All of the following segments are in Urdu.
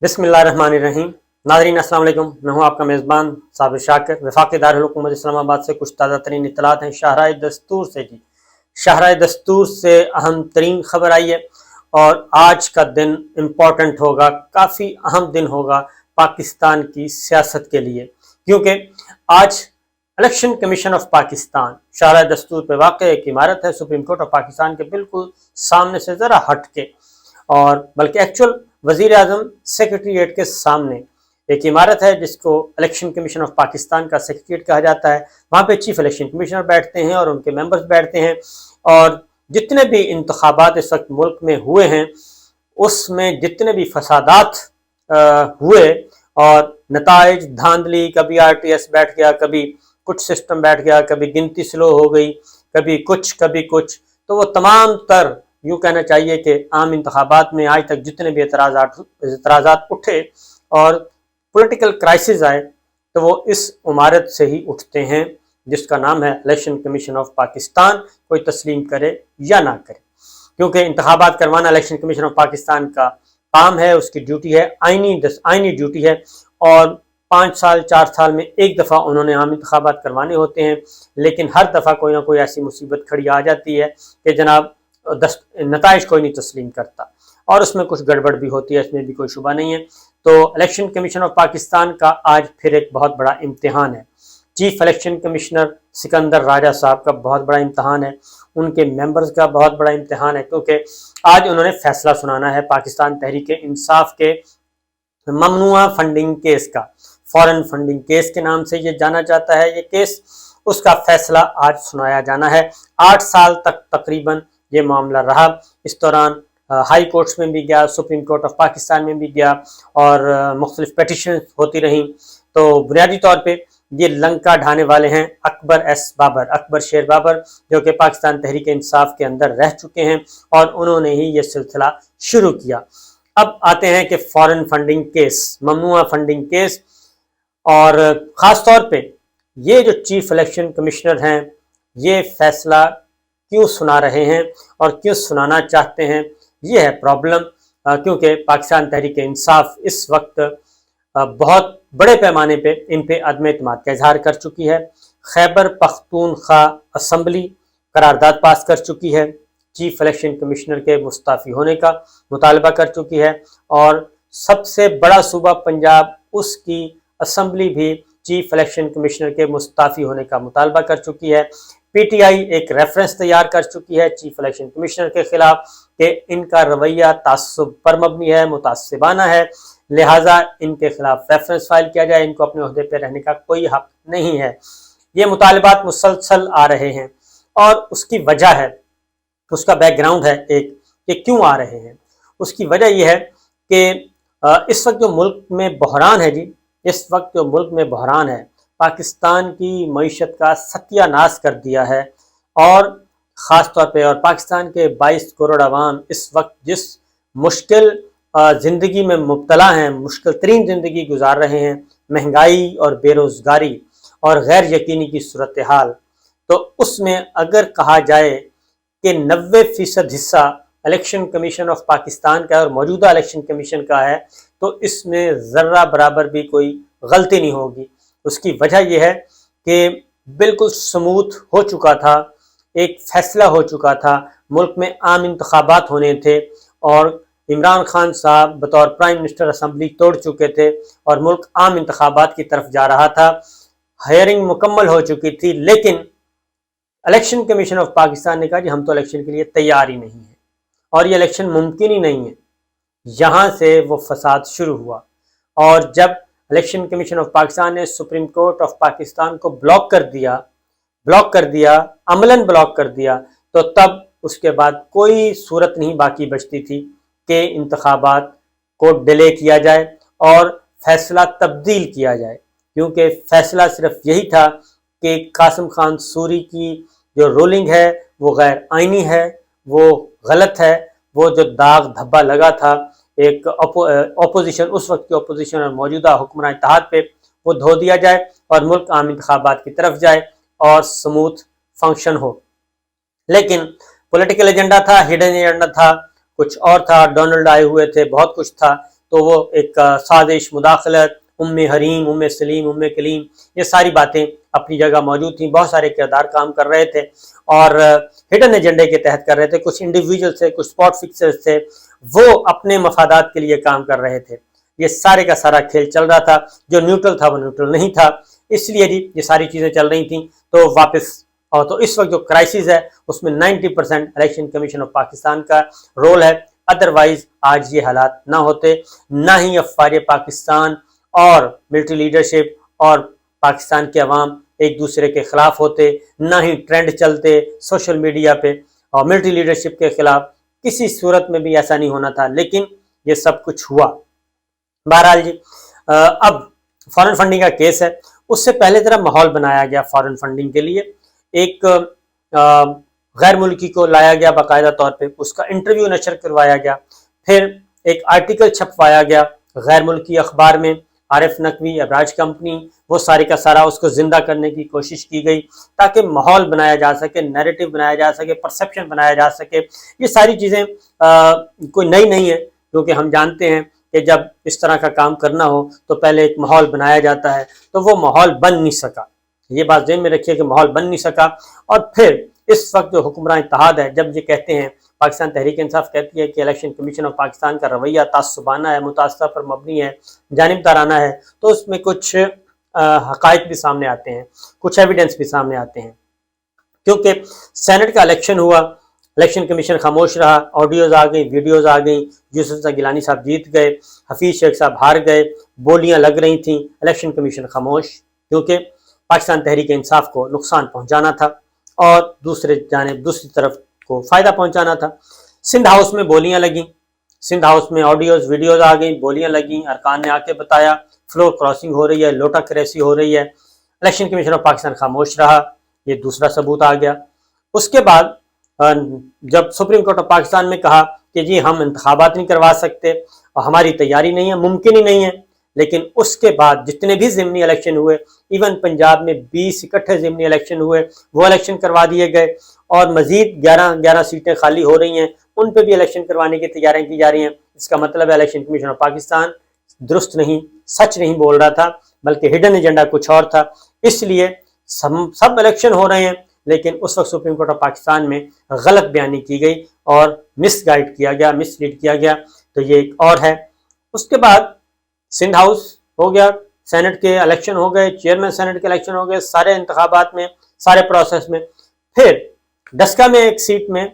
بسم اللہ الرحمن الرحیم۔ ناظرین السلام علیکم، میں ہوں آپ کا میزبان صابر شاکر۔ وفاقی دارالحکومت اسلام آباد سے کچھ تازہ ترین اطلاعات ہیں شاہراہ دستور سے شاہراہ دستور سے اہم ترین خبر آئی ہے اور آج کا دن امپورٹنٹ ہوگا، کافی اہم دن ہوگا پاکستان کی سیاست کے لیے، کیونکہ آج الیکشن کمیشن آف پاکستان شاہراہ دستور پہ واقع ایک عمارت ہے سپریم کورٹ آف پاکستان کے بالکل سامنے سے ذرا ہٹ کے، اور بلکہ ایکچوئل وزیر اعظم سیکریٹریٹ کے سامنے ایک عمارت ہے جس کو الیکشن کمیشن آف پاکستان کا سیکریٹریٹ کہا جاتا ہے۔ وہاں پہ چیف الیکشن کمیشنر بیٹھتے ہیں اور ان کے ممبرز بیٹھتے ہیں، اور جتنے بھی انتخابات اس وقت ملک میں ہوئے ہیں اس میں جتنے بھی فسادات ہوئے اور نتائج دھاندلی، کبھی آر ٹی ایس بیٹھ گیا، کبھی کچھ سسٹم بیٹھ گیا، کبھی گنتی سلو ہو گئی، کبھی کچھ، تو وہ تمام تر یوں کہنا چاہیے کہ عام انتخابات میں آج تک جتنے بھی اعتراضات اٹھے اور پولیٹیکل کرائسس آئے تو وہ اس عمارت سے ہی اٹھتے ہیں جس کا نام ہے الیکشن کمیشن آف پاکستان، کوئی تسلیم کرے یا نہ کرے، کیونکہ انتخابات کروانا الیکشن کمیشن آف پاکستان کا کام ہے، اس کی ڈیوٹی ہے، آئینی ڈیوٹی ہے، اور 5 سال 4 سال میں ایک دفعہ انہوں نے عام انتخابات کروانے ہوتے ہیں، لیکن ہر دفعہ کوئی نہ کوئی ایسی مصیبت کھڑی آ جاتی ہے کہ جناب نتائج کوئی نہیں تسلیم کرتا، اور اس میں کچھ گڑبڑ بھی ہوتی ہے، اس میں بھی کوئی شبہ نہیں ہے۔ تو الیکشن کمیشن آف پاکستان کا آج پھر ایک بہت بڑا امتحان ہے۔ چیف الیکشن کمشنر سکندر راجہ صاحب کا بہت بڑا امتحان ہے، ان کے ممبرز کا بہت بڑا امتحان ہے، کیونکہ آج انہوں نے فیصلہ سنانا ہے پاکستان تحریک انصاف کے ممنوعہ فنڈنگ کیس کا۔ فورن فنڈنگ کیس کے نام سے یہ جانا جاتا ہے یہ کیس، اس کا فیصلہ آج سنایا جانا ہے۔ 8 سال تک تقریباً یہ معاملہ رہا، اس دوران ہائی کورٹس میں بھی گیا، سپریم کورٹ آف پاکستان میں بھی گیا، اور مختلف پیٹیشنز ہوتی رہیں۔ تو بنیادی طور پہ یہ لنکا ڈھانے والے ہیں اکبر شیر بابر، جو کہ پاکستان تحریک انصاف کے اندر رہ چکے ہیں، اور انہوں نے ہی یہ سلسلہ شروع کیا۔ اب آتے ہیں کہ فورن فنڈنگ کیس، ممنوعہ فنڈنگ کیس، اور خاص طور پہ یہ جو چیف الیکشن کمشنر ہیں یہ فیصلہ کیوں سنا رہے ہیں اور کیوں سنانا چاہتے ہیں، یہ ہے پرابلم، کیونکہ پاکستان تحریک انصاف اس وقت بہت بڑے پیمانے پہ ان پہ عدم اعتماد کا اظہار کر چکی ہے۔ خیبر پختونخوا اسمبلی قرارداد پاس کر چکی ہے، چیف الیکشن کمشنر کے مستعفی ہونے کا مطالبہ کر چکی ہے، اور سب سے بڑا صوبہ پنجاب، اس کی اسمبلی بھی چیف الیکشن کمشنر کے مستعفی ہونے کا مطالبہ کر چکی ہے۔ پی ٹی آئی ایک ریفرنس تیار کر چکی ہے چیف الیکشن کمشنر کے خلاف کہ ان کا رویہ تعصب پر مبنی ہے، متعصبانہ ہے، لہٰذا ان کے خلاف ریفرنس فائل کیا جائے، ان کو اپنے عہدے پہ رہنے کا کوئی حق نہیں ہے۔ یہ مطالبات مسلسل آ رہے ہیں، اور اس کی وجہ ہے، اس کا بیک گراؤنڈ ہے ایک کہ کیوں آ رہے ہیں۔ اس کی وجہ یہ ہے کہ اس وقت جو ملک میں بحران ہے پاکستان کی معیشت کا ستیہ ناش کر دیا ہے، اور خاص طور پہ اور پاکستان کے 22 کروڑ عوام اس وقت جس مشکل زندگی میں مبتلا ہیں، مشکل ترین زندگی گزار رہے ہیں، مہنگائی اور بے روزگاری اور غیر یقینی کی صورتحال، تو اس میں اگر کہا جائے کہ 90% حصہ الیکشن کمیشن آف پاکستان کا اور موجودہ الیکشن کمیشن کا ہے، تو اس میں ذرہ برابر بھی کوئی غلطی نہیں ہوگی۔ اس کی وجہ یہ ہے کہ بالکل سموتھ ہو چکا تھا، ایک فیصلہ ہو چکا تھا، ملک میں عام انتخابات ہونے تھے، اور عمران خان صاحب بطور پرائم منسٹر اسمبلی توڑ چکے تھے، اور ملک عام انتخابات کی طرف جا رہا تھا، ہیئرنگ مکمل ہو چکی تھی، لیکن الیکشن کمیشن آف پاکستان نے کہا کہ ہم تو الیکشن کے لیے تیار ہی نہیں ہیں، اور یہ الیکشن ممکن ہی نہیں ہے۔ یہاں سے وہ فساد شروع ہوا، اور جب الیکشن کمیشن آف پاکستان نے سپریم کورٹ آف پاکستان کو بلاک کر دیا، عملاً بلاک کر دیا، تو تب اس کے بعد کوئی صورت نہیں باقی بچتی تھی کہ انتخابات کو ڈیلے کیا جائے اور فیصلہ تبدیل کیا جائے، کیونکہ فیصلہ صرف یہی تھا کہ قاسم خان سوری کی جو رولنگ ہے وہ غیر آئینی ہے، وہ غلط ہے، وہ جو داغ دھبا لگا تھا ایک اپوزیشن، اس وقت کی اپوزیشن اور موجودہ حکمران اتحاد پہ، وہ دھو دیا جائے اور ملک عام انتخابات کی طرف جائے اور سموتھ فنکشن ہو۔ لیکن پولیٹیکل ایجنڈا تھا، ہڈن ایجنڈا تھا، کچھ اور تھا، ڈونلڈ آئے ہوئے تھے، بہت کچھ تھا، تو وہ ایک سازش، مداخلت، ام حریم، ام سلیم، ام کلیم، یہ ساری باتیں اپنی جگہ موجود تھیں. بہت سارے کردار کام کر رہے تھے اور ہڈن ایجنڈے کے تحت کر رہے تھے. کچھ انڈیویجول تھے، کچھ اسپاٹ فکسرز تھے، وہ اپنے مفادات کے لیے کام کر رہے تھے. یہ سارے کا سارا کھیل چل رہا تھا. جو نیوٹرل تھا وہ نیوٹرل نہیں تھا. اس لیے جی یہ ساری چیزیں چل رہی تھیں. تو واپس اور تو اس وقت جو کرائسس ہے اس میں 90% الیکشن کمیشن آف پاکستان کا رول ہے. ادروائز آج یہ حالات نہ ہوتے، نہ ہی افواج پاکستان اور ملٹری لیڈرشپ اور پاکستان کے عوام ایک دوسرے کے خلاف ہوتے، نہ ہی ٹرینڈ چلتے سوشل میڈیا پہ اور ملٹری لیڈرشپ کے خلاف. کسی صورت میں بھی ایسا نہیں ہونا تھا، لیکن یہ سب کچھ ہوا. بہرحال جی اب فارن فنڈنگ کا کیس ہے. اس سے پہلے طرح ماحول بنایا گیا فارن فنڈنگ کے لیے. ایک غیر ملکی کو لایا گیا باقاعدہ طور پہ، اس کا انٹرویو نشر کروایا گیا، پھر ایک آرٹیکل چھپوایا گیا غیر ملکی اخبار میں. عارف نقوی، ابراج کمپنی، وہ سارے کا سارا اس کو زندہ کرنے کی کوشش کی گئی تاکہ ماحول بنایا جا سکے، نیریٹو بنایا جا سکے، پرسیپشن بنایا جا سکے. یہ ساری چیزیں کوئی نئی نہیں ہے، کیونکہ ہم جانتے ہیں کہ جب اس طرح کا کام کرنا ہو تو پہلے ایک ماحول بنایا جاتا ہے. تو وہ ماحول بن نہیں سکا. یہ بات ذہن میں رکھیے کہ ماحول بن نہیں سکا. اور پھر اس وقت جو حکمراں اتحاد ہے، جب یہ کہتے ہیں، پاکستان تحریک انصاف کہتی ہے کہ الیکشن کمیشن آف پاکستان کا رویہ تعصبانہ ہے، متعصبہ پر مبنی ہے، جانبدارانہ ہے، تو اس میں کچھ حقائق بھی سامنے آتے ہیں، کچھ ایویڈنس بھی سامنے آتے ہیں. کیونکہ سینٹ کا الیکشن ہوا، الیکشن کمیشن خاموش رہا، آڈیوز آ گئی، ویڈیوز آ گئیں، یوسف گیلانی صاحب جیت گئے، حفیظ شیخ صاحب ہار گئے، بولیاں لگ رہی تھیں، الیکشن کمیشن خاموش، کیونکہ پاکستان تحریک انصاف کو نقصان پہنچانا تھا اور دوسری طرف کو فائدہ پہنچانا تھا. سندھ ہاؤس میں بولیاں لگیں، سندھ ہاؤس میں آڈیوز ویڈیوز آ گئیں، بولیاں لگیں، ارکان نے آ کے بتایا فلور کراسنگ ہو رہی ہے، لوٹا کریسی ہو رہی ہے. الیکشن کمیشن آف پاکستان خاموش رہا. یہ دوسرا ثبوت آ گیا. اس کے بعد جب سپریم کورٹ آف پاکستان میں کہا کہ جی ہم انتخابات نہیں کروا سکتے اور ہماری تیاری نہیں ہے، ممکن ہی نہیں ہے، لیکن اس کے بعد جتنے بھی ضمنی الیکشن ہوئے، ایون پنجاب میں 20 اکٹھے ضمنی الیکشن ہوئے، وہ الیکشن کروا دیے گئے اور مزید 11 سیٹیں خالی ہو رہی ہیں، ان پہ بھی الیکشن کروانے کی تیاریاں کی جا رہی ہیں. اس کا مطلب ہے الیکشن کمیشن آف پاکستان درست نہیں، سچ نہیں بول رہا تھا، بلکہ ہڈن ایجنڈا کچھ اور تھا. اس لیے سب الیکشن ہو رہے ہیں، لیکن اس وقت سپریم کورٹ آف پاکستان میں غلط بیانی کی گئی اور مس گائیڈ کیا گیا، مس لیڈ کیا گیا. تو یہ ایک اور ہے. اس کے بعد سندھ ہاؤس ہو گیا، سینٹ کے الیکشن ہو گئے، چیئرمین سینٹ کے الیکشن ہو گئے، سارے انتخابات میں، سارے پروسیس میں. پھر ڈسکا میں ایک سیٹ میں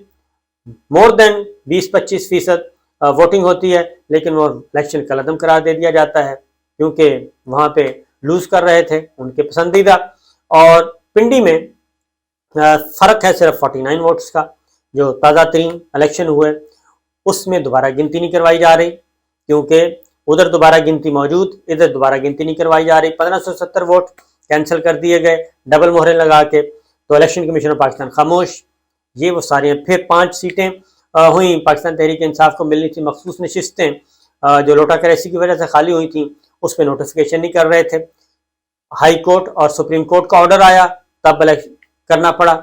مور دین 20-25% ووٹنگ ہوتی ہے، لیکن وہ الیکشن کا عدم قرار دے دیا جاتا ہے کیونکہ وہاں پہ لوز کر رہے تھے ان کے پسندیدہ. اور پنڈی میں فرق ہے صرف 49 ووٹس کا. جو تازہ ترین الیکشن ہوئے اس میں دوبارہ گنتی نہیں کروائی جا رہی، کیونکہ ادھر دوبارہ گنتی موجود، ادھر دوبارہ گنتی نہیں کروائی جا رہی. 1570 ووٹ کینسل کر دیے گئے ڈبل مہرے لگا کے. تو الیکشن کمیشن آف پاکستان خاموش. یہ وہ سارے ہیں. پھر 5 سیٹیں ہوئیں پاکستان تحریک انصاف کو ملنی تھی، مخصوص نشستیں جو لوٹا کریسی کی وجہ سے خالی ہوئی تھیں، اس پہ نوٹیفیکیشن نہیں کر رہے تھے. ہائی کورٹ اور سپریم کورٹ کا آرڈر آیا تب کرنا پڑا.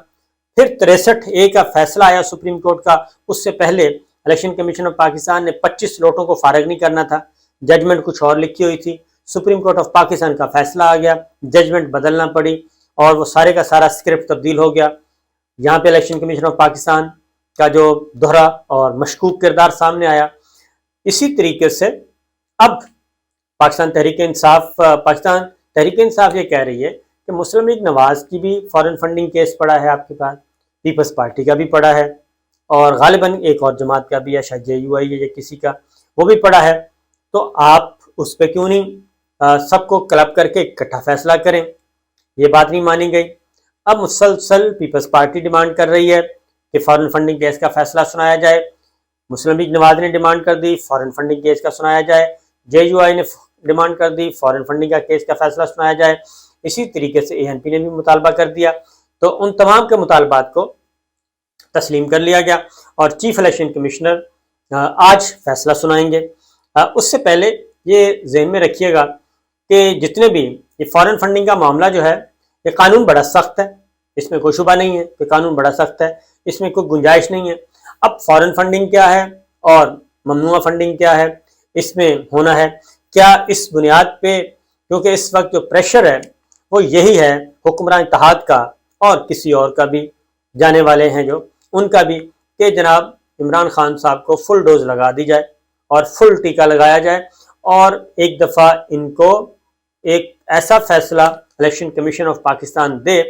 پھر 63A کا فیصلہ آیا سپریم کورٹ کا. اس سے پہلے الیکشن کمیشن آف پاکستان نے 25 لوٹوں کو فارغ نہیں کرنا تھا، ججمنٹ کچھ اور لکھی ہوئی تھی. سپریم کورٹ آف پاکستان کا فیصلہ آ گیا، ججمنٹ بدلنا پڑی اور وہ سارے کا سارا اسکرپٹ تبدیل ہو گیا. یہاں پہ الیکشن کمیشن آف پاکستان کا جو دوہرا اور مشکوک کردار سامنے آیا. اسی طریقے سے اب پاکستان تحریک انصاف یہ کہہ رہی ہے کہ مسلم لیگ نواز کی بھی فارن فنڈنگ کیس پڑا ہے آپ کے پاس، پیپلز پارٹی کا بھی پڑا ہے اور غالباً ایک اور جماعت کا بھی ہے، شاید JUI یا کسی کا، وہ بھی پڑا ہے. تو آپ اس پہ کیوں نہیں سب کو کلب کر کے اکٹھا فیصلہ کریں؟ یہ بات نہیں مانی گئی. اب مسلسل پیپلز پارٹی ڈیمانڈ کر رہی ہے کہ فارن فنڈنگ کیس کا فیصلہ سنایا جائے. مسلم لیگ نواز نے ڈیمانڈ کر دی فارن فنڈنگ کیس کا سنایا جائے. JUI نے ڈیمانڈ کر دی فارن فنڈنگ کا کیس کا فیصلہ سنایا جائے. اسی طریقے سے ANP نے بھی مطالبہ کر دیا. تو ان تمام کے مطالبات کو تسلیم کر لیا گیا اور چیف الیکشن کمشنر آج فیصلہ سنائیں گے. اس سے پہلے یہ ذہن میں رکھیے گا کہ جتنے بھی یہ فارن فنڈنگ کا معاملہ جو ہے، یہ قانون بڑا سخت ہے، اس میں کوئی شبہ نہیں ہے کہ قانون بڑا سخت ہے، اس میں کوئی گنجائش نہیں ہے. اب فارن فنڈنگ کیا ہے اور ممنوعہ فنڈنگ کیا ہے، اس میں ہونا ہے؟ کیا اس بنیاد پہ، کیونکہ اس وقت جو پریشر ہے وہ یہی ہے حکمران اتحاد کا اور کسی اور کا بھی، جانے والے ہیں جو ان کا بھی، کہ جناب عمران خان صاحب کو فل ڈوز لگا دی جائے اور فل ٹیکہ لگایا جائے، اور ایک دفعہ ان کو ایک ایسا فیصلہ الیکشن کمیشن آف پاکستان دے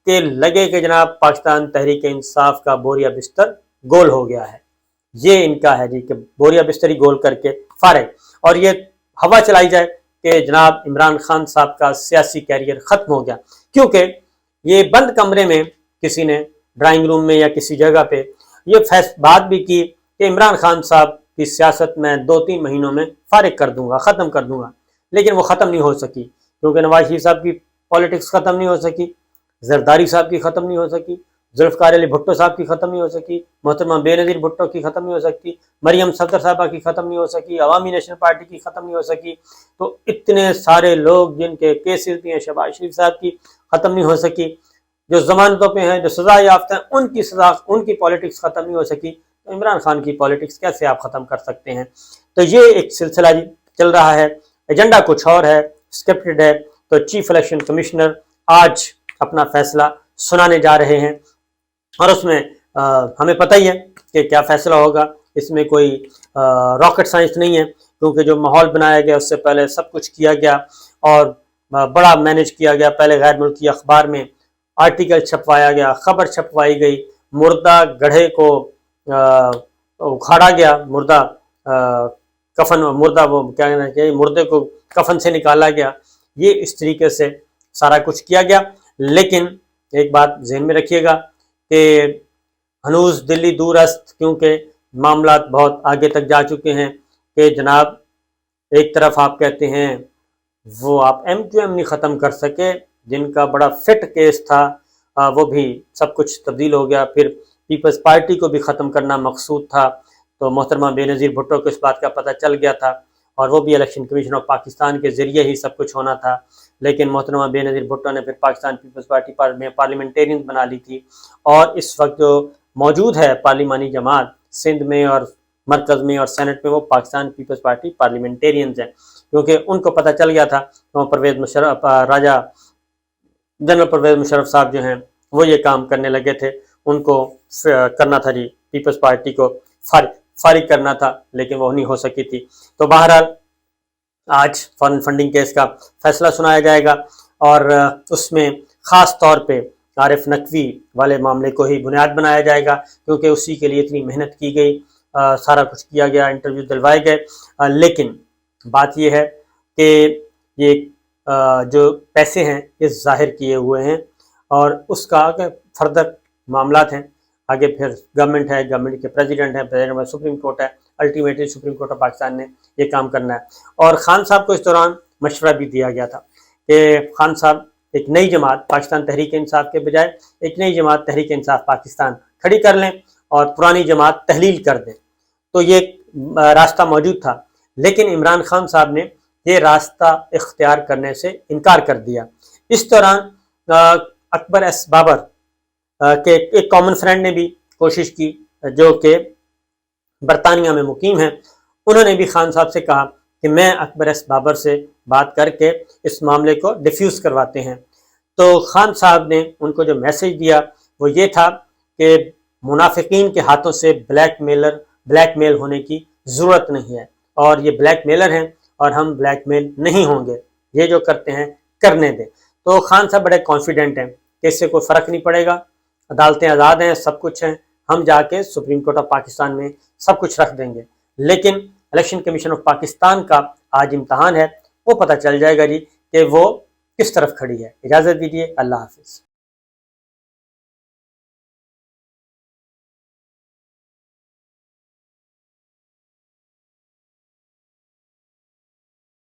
کہ لگے کہ جناب پاکستان تحریک انصاف کا بوریا بستر گول ہو گیا ہے۔ یہ ان کا ہے جی، کہ بوریا بستری گول کر کے فارغ، اور یہ ہوا چلائی جائے کہ جناب عمران خان صاحب کا سیاسی کیریئر ختم ہو گیا، کیونکہ یہ بند کمرے میں کسی نے ڈرائنگ روم میں یا کسی جگہ پہ یہ بات بھی کی کہ عمران خان صاحب کی سیاست میں 2-3 مہینوں میں فارغ کر دوں گا، ختم کر دوں گا، لیکن وہ ختم نہیں ہو سکی، کیونکہ نواز شریف صاحب کی پالیٹکس ختم نہیں ہو سکی، زرداری صاحب کی ختم نہیں ہو سکی، ذوالفقار علی بھٹو صاحب کی ختم نہیں ہو سکی، محترمہ بے نظیر بھٹو کی ختم نہیں ہو سکتی، مریم صفدر صاحبہ کی ختم نہیں ہو سکی، عوامی نیشنل پارٹی کی ختم نہیں ہو سکی، تو اتنے سارے لوگ جن کے کیسز بھی ہیں، شہباز شریف صاحب کی ختم نہیں ہو سکی، جو ضمانتوں پہ ہیں، جو سزا یافتہ ہیں، ان کی پالیٹکس ختم نہیں ہو سکی، تو عمران خان کی پالیٹکس کیسے آپ ختم کر سکتے ہیں؟ تو یہ ایک سلسلہ جی چل رہا ہے، ایجنڈا کچھ اور ہے، اسکرپٹڈ ہے۔ تو چیف الیکشن کمشنر آج اپنا فیصلہ سنانے جا رہے ہیں، اور اس میں ہمیں پتہ ہی ہے کہ کیا فیصلہ ہوگا، اس میں کوئی راکٹ سائنس نہیں ہے، کیونکہ جو ماحول بنایا گیا اس سے پہلے سب کچھ کیا گیا اور بڑا مینج کیا گیا۔ پہلے غیر ملکی اخبار میں آرٹیکل چھپوایا گیا، خبر چھپوائی گئی، مردہ گڑھے کو اکھاڑا گیا، مردہ کفن، مردہ وہ کیا کہنا چاہیے، مردے کو کفن سے نکالا گیا، یہ اس طریقے سے سارا کچھ کیا گیا۔ لیکن ایک بات ذہن میں رکھیے گا کہ ہنوز دلی دور است، کیونکہ معاملات بہت آگے تک جا چکے ہیں، کہ جناب ایک طرف آپ کہتے ہیں وہ آپ ایم کیو ایم نہیں ختم کر سکے، جن کا بڑا فٹ کیس تھا، وہ بھی سب کچھ تبدیل ہو گیا، پھر پیپلز پارٹی کو بھی ختم کرنا مقصود تھا، تو محترمہ بے نظیر بھٹو کو اس بات کا پتہ چل گیا تھا، اور وہ بھی الیکشن کمیشن آف پاکستان کے ذریعے ہی سب کچھ ہونا تھا، لیکن محترمہ بے نظیر بھٹو نے پھر پاکستان پیپلز پارٹی میں پارلیمنٹیرین بنا لی تھی، اور اس وقت جو موجود ہے پارلیمانی جماعت سندھ میں اور مرکز میں اور سینٹ میں، وہ پاکستان پیپلز پارٹی پارلیمنٹیرینز ہیں، کیونکہ ان کو پتہ چل گیا تھا کہ پرویز مشرف، راجہ جنرل پرویز مشرف صاحب جو ہیں وہ یہ کام کرنے لگے تھے، ان کو کرنا تھا جی پیپلز پارٹی کو فارغ کرنا تھا، لیکن وہ نہیں ہو سکی تھی۔ تو بہرحال آج فارن فنڈنگ کیس کا فیصلہ سنایا جائے گا، اور اس میں خاص طور پہ عارف نقوی والے معاملے کو ہی بنیاد بنایا جائے گا، کیونکہ اسی کے لیے اتنی محنت کی گئی، سارا کچھ کیا گیا، انٹرویو دلوائے گئے، لیکن بات یہ ہے کہ یہ جو پیسے ہیں یہ ظاہر کیے ہوئے ہیں، اور اس کا آگے فردر معاملات ہیں، آگے پھر گورنمنٹ ہے، گورنمنٹ کے پریزیڈنٹ ہے، پریزیڈنٹ میں سپریم کورٹ ہے، ultimately supreme court of Pakistan نے یہ کام کرنا ہے۔ اور خان صاحب کو اس دوران مشورہ بھی دیا گیا تھا کہ خان صاحب ایک نئی جماعت پاکستان تحریک انصاف کے بجائے ایک نئی جماعت تحریک انصاف پاکستان کھڑی کر لیں اور پرانی جماعت تحلیل کر دیں، تو یہ راستہ موجود تھا، لیکن عمران خان صاحب نے یہ راستہ اختیار کرنے سے انکار کر دیا۔ اس دوران اکبر ایس بابر کے ایک کامن فرینڈ نے بھی کوشش کی، جو کہ برطانیہ میں مقیم ہیں، انہوں نے بھی خان صاحب سے کہا کہ میں اکبر ایس بابر سے بات کر کے اس معاملے کو ڈیفیوز کرواتے ہیں۔ تو خان صاحب نے ان کو جو میسج دیا وہ یہ تھا کہ منافقین کے ہاتھوں سے بلیک میل ہونے کی ضرورت نہیں ہے، اور یہ بلیک میلر ہیں اور ہم بلیک میل نہیں ہوں گے، یہ جو کرتے ہیں کرنے دیں۔ تو خان صاحب بڑے کانفیڈنٹ ہیں کہ اس سے کوئی فرق نہیں پڑے گا، عدالتیں آزاد ہیں، سب کچھ ہیں، ہم جا کے سپریم کورٹ آف پاکستان میں سب کچھ رکھ دیں گے۔ لیکن الیکشن کمیشن آف پاکستان کا آج امتحان ہے، وہ پتہ چل جائے گا جی کہ وہ کس طرف کھڑی ہے۔ اجازت دیجیے، اللہ حافظ۔